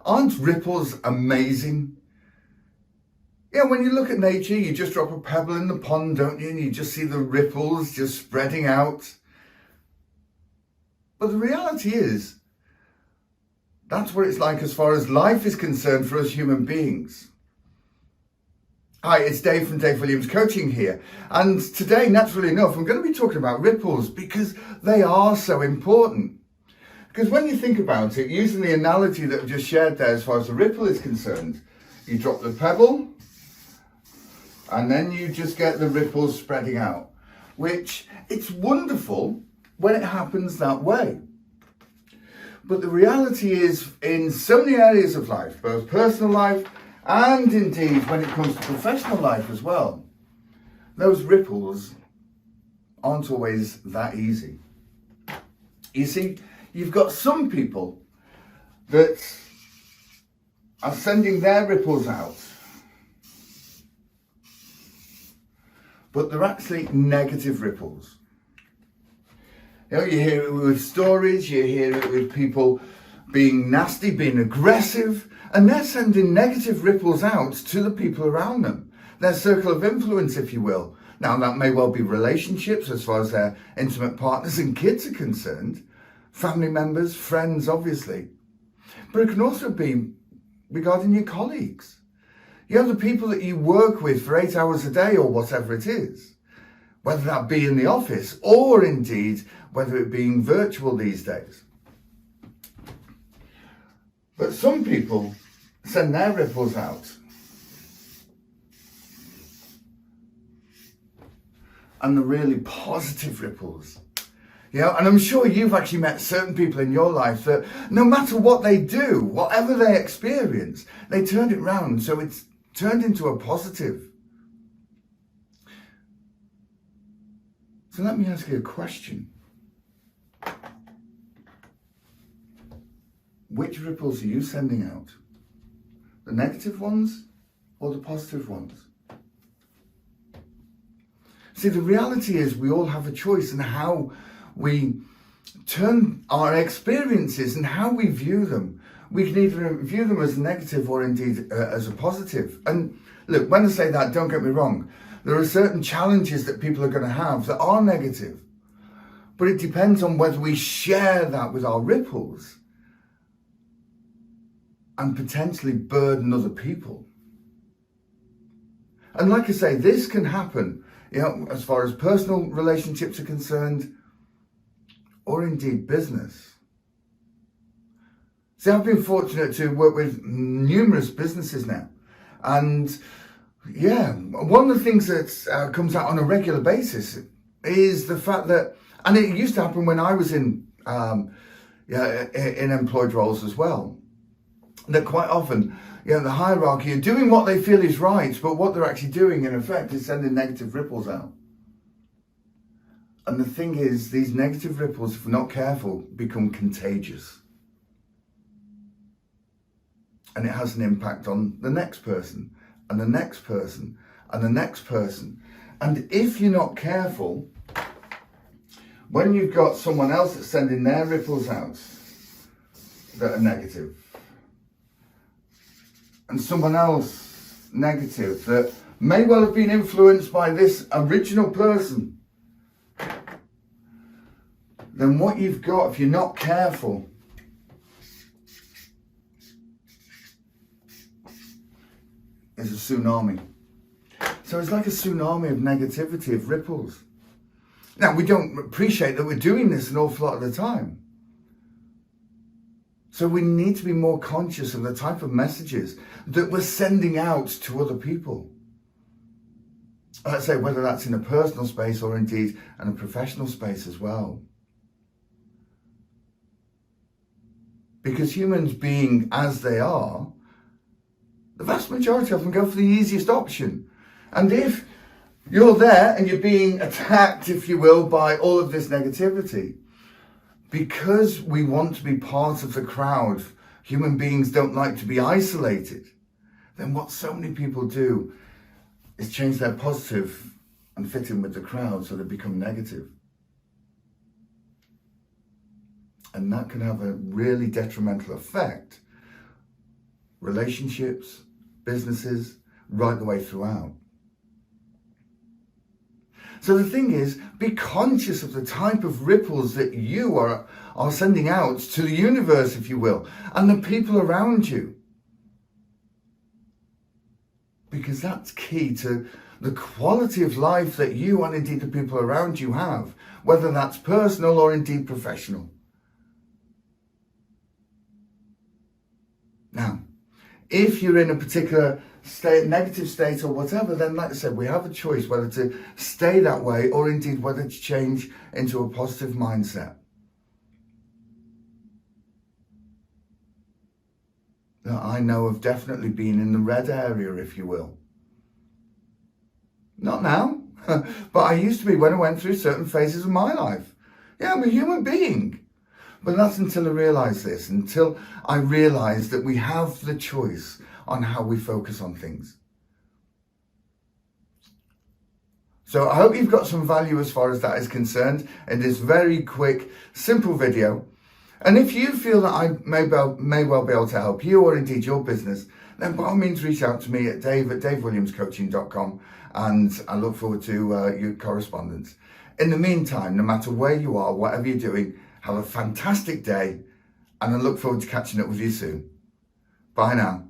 Aren't ripples amazing? Yeah, when you look at nature, you just drop a pebble in the pond, don't you? And you just see the ripples just spreading out. But the reality is, that's what it's like as far as life is concerned for us human beings. Hi, it's Dave from Dave Williams Coaching here. And today, naturally enough, I'm going to be talking about ripples because they are so important. Because when you think about it, using the analogy that I've just shared there as far as the ripple is concerned, you drop the pebble and then you just get the ripples spreading out, which it's wonderful when it happens that way. But the reality is, in so many areas of life, both personal life and indeed when it comes to professional life as well, those ripples aren't always that easy. You see, you've got some people that are sending their ripples out, but they're actually negative ripples. You know, you hear it with stories, you hear it with people being nasty, being aggressive, and they're sending negative ripples out to the people around them. Their circle of influence, if you will. Now, that may well be relationships as far as their intimate partners and kids are concerned, family members, friends, obviously. But it can also be regarding your colleagues. You have the people that you work with for 8 hours a day or whatever it is, whether that be in the office or indeed whether it being virtual these days. But some people send their ripples out and the really positive ripples. You know, and I'm sure you've actually met certain people in your life that no matter what they do, whatever they experience, they turn it round so it's turned into a positive. So let me ask you a question. Which ripples are you sending out? The negative ones or the positive ones? See, the reality is we all have a choice in how we turn our experiences and how we view them. We can either view them as negative or indeed as a positive. And look, when I say that, don't get me wrong. There are certain challenges that people are going to have that are negative. But it depends on whether we share that with our ripples and potentially burden other people. And like I say, this can happen, you know, as far as personal relationships are concerned, or indeed business. See, I've been fortunate to work with numerous businesses now. And yeah, one of the things that comes out on a regular basis is the fact that, and it used to happen when I was in employed roles as well, that quite often, you know, the hierarchy are doing what they feel is right, but what they're actually doing in effect is sending negative ripples out. And the thing is, these negative ripples, if we're not careful, become contagious. And it has an impact on the next person, and the next person, and the next person. And if you're not careful, when you've got someone else that's sending their ripples out that are negative, and someone else negative that may well have been influenced by this original person, then what you've got, if you're not careful, is a tsunami. So it's like a tsunami of negativity, of ripples. Now, we don't appreciate that we're doing this an awful lot of the time. So we need to be more conscious of the type of messages that we're sending out to other people. Let's say whether that's in a personal space or indeed in a professional space as well. Because humans being as they are, the vast majority of them go for the easiest option. And if you're there and you're being attacked, if you will, by all of this negativity, because we want to be part of the crowd, human beings don't like to be isolated, then what so many people do is change their positive and fit in with the crowd so they become negative. And that can have a really detrimental effect relationships, businesses, right the way throughout. So the thing is, be conscious of the type of ripples that you are sending out to the universe, if you will, and the people around you. Because that's key to the quality of life that you and indeed the people around you have, whether that's personal or indeed professional. Now, if you're in a particular state, negative state or whatever, then like I said, we have a choice whether to stay that way or indeed whether to change into a positive mindset. Now, I know I've definitely been in the red area, if you will. Not now, but I used to be when I went through certain phases of my life. Yeah, I'm a human being. But that's until I realised this, until I realised that we have the choice on how we focus on things. So I hope you've got some value as far as that is concerned in this very quick, simple video. And if you feel that I may well be able to help you or indeed your business, then by all means reach out to me at dave@davewilliamscoaching.com, and I look forward to your correspondence. In the meantime, no matter where you are, whatever you're doing, have a fantastic day, and I look forward to catching up with you soon. Bye now.